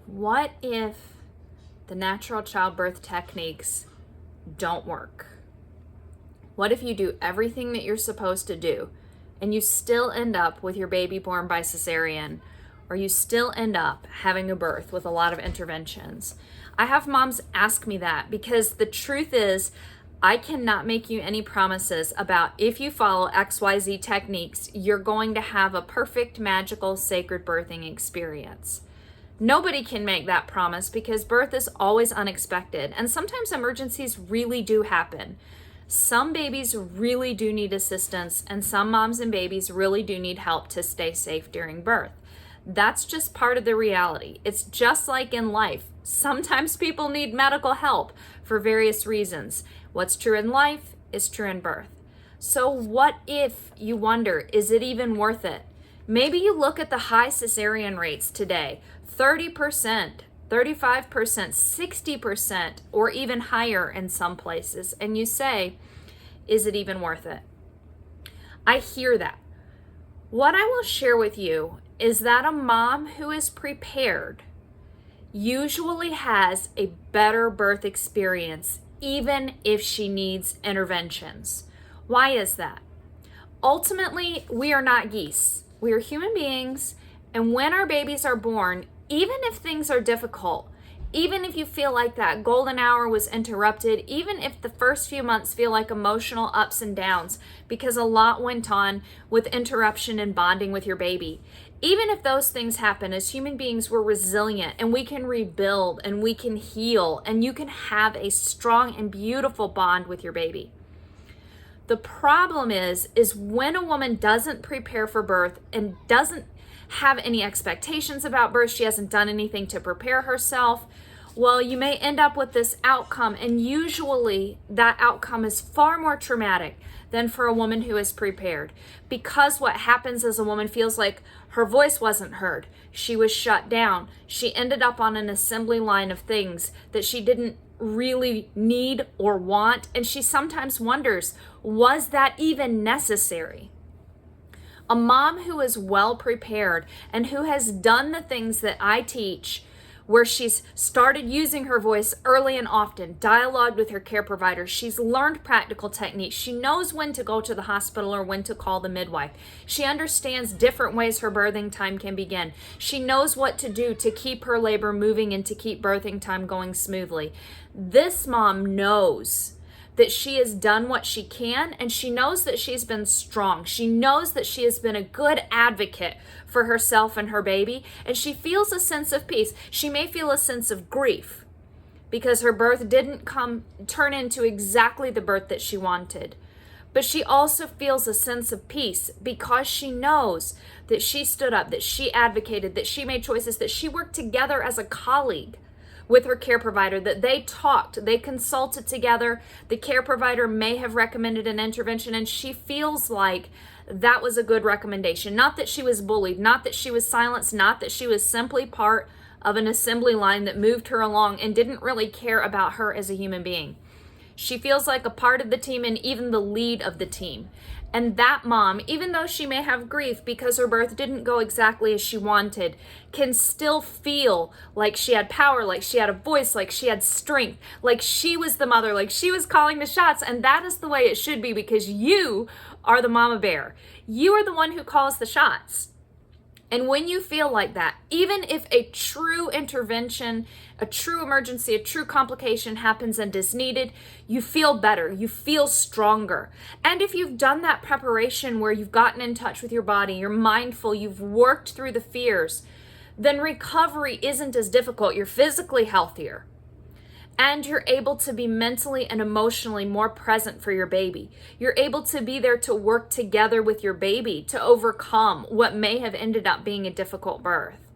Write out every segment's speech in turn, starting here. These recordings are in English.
What if the natural childbirth techniques don't work? What if you do everything that you're supposed to do and you still end up with your baby born by cesarean, or you still end up having a birth with a lot of interventions? I have moms ask me that because the truth is, I cannot make you any promises about if you follow XYZ techniques, you're going to have a perfect, magical, sacred birthing experience. Nobody can make that promise because birth is always unexpected, and sometimes emergencies really do happen. Some babies really do need assistance, and some moms and babies really do need help to stay safe during birth. That's just part of the reality. It's just like in life. Sometimes people need medical help for various reasons. What's true in life is true in birth. So what if you wonder, is it even worth it? Maybe you look at the high cesarean rates today, 30%, 35%, 60%, or even higher in some places, and you say, is it even worth it? I hear that. What I will share with you is that a mom who is prepared usually has a better birth experience, even if she needs interventions. Why is that? Ultimately, we are not geese. We are human beings, and when our babies are born, even if things are difficult, even if you feel like that golden hour was interrupted, even if the first few months feel like emotional ups and downs because a lot went on with interruption and bonding with your baby, even if those things happen, as human beings, we're resilient and we can rebuild and we can heal and you can have a strong and beautiful bond with your baby. The problem is when a woman doesn't prepare for birth and doesn't have any expectations about birth, she hasn't done anything to prepare herself, well, you may end up with this outcome, and usually that outcome is far more traumatic than for a woman who is prepared, because what happens is a woman feels like her voice wasn't heard, she was shut down, she ended up on an assembly line of things that she didn't really need or want, and she sometimes wonders, was that even necessary? A mom who is well prepared and who has done the things that I teach, where she's started using her voice early and often, dialogued with her care provider, she's learned practical techniques, she knows when to go to the hospital or when to call the midwife, she understands different ways her birthing time can begin, she knows what to do to keep her labor moving and to keep birthing time going smoothly. This mom knows that she has done what she can, and she knows that she's been strong. She knows that she has been a good advocate for herself and her baby, and she feels a sense of peace. She may feel a sense of grief because her birth didn't turn into exactly the birth that she wanted. But she also feels a sense of peace because she knows that she stood up, that she advocated, that she made choices, that she worked together as a colleague with her care provider, that they talked, they consulted together. The care provider may have recommended an intervention, and she feels like that was a good recommendation. Not that she was bullied, not that she was silenced, not that she was simply part of an assembly line that moved her along and didn't really care about her as a human being. She feels like a part of the team and even the lead of the team. And that mom, even though she may have grief because her birth didn't go exactly as she wanted, can still feel like she had power, like she had a voice, like she had strength, like she was the mother, like she was calling the shots. And that is the way it should be, because you are the mama bear. You are the one who calls the shots. And when you feel like that, even if a true intervention, a true emergency, a true complication happens and is needed, you feel better, you feel stronger. And if you've done that preparation where you've gotten in touch with your body, you're mindful, you've worked through the fears, then recovery isn't as difficult. You're physically healthier. And you're able to be mentally and emotionally more present for your baby. You're able to be there to work together with your baby to overcome what may have ended up being a difficult birth.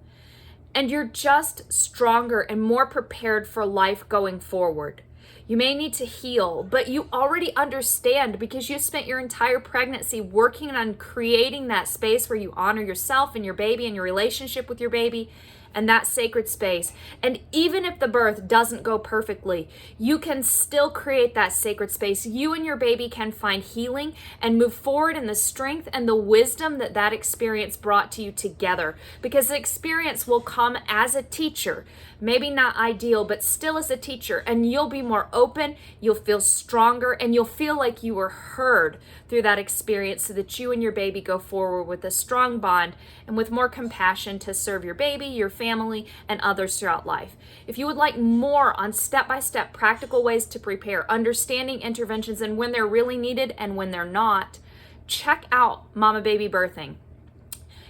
And you're just stronger and more prepared for life going forward. You may need to heal, but you already understand because you spent your entire pregnancy working on creating that space where you honor yourself and your baby and your relationship with your baby and that sacred space. And even if the birth doesn't go perfectly, you can still create that sacred space. You and your baby can find healing and move forward in the strength and the wisdom that that experience brought to you together, because the experience will come as a teacher, maybe not ideal, but still as a teacher, and you'll be more open, you'll feel stronger, and you'll feel like you were heard through that experience, so that you and your baby go forward with a strong bond and with more compassion to serve your baby, your family, and others throughout life. If you would like more on step-by-step practical ways to prepare, understanding interventions and when they're really needed and when they're not, check out Mama Baby Birthing.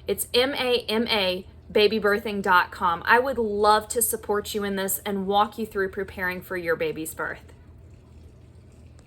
It's MAMA babybirthing.com. I would love to support you in this and walk you through preparing for your baby's birth.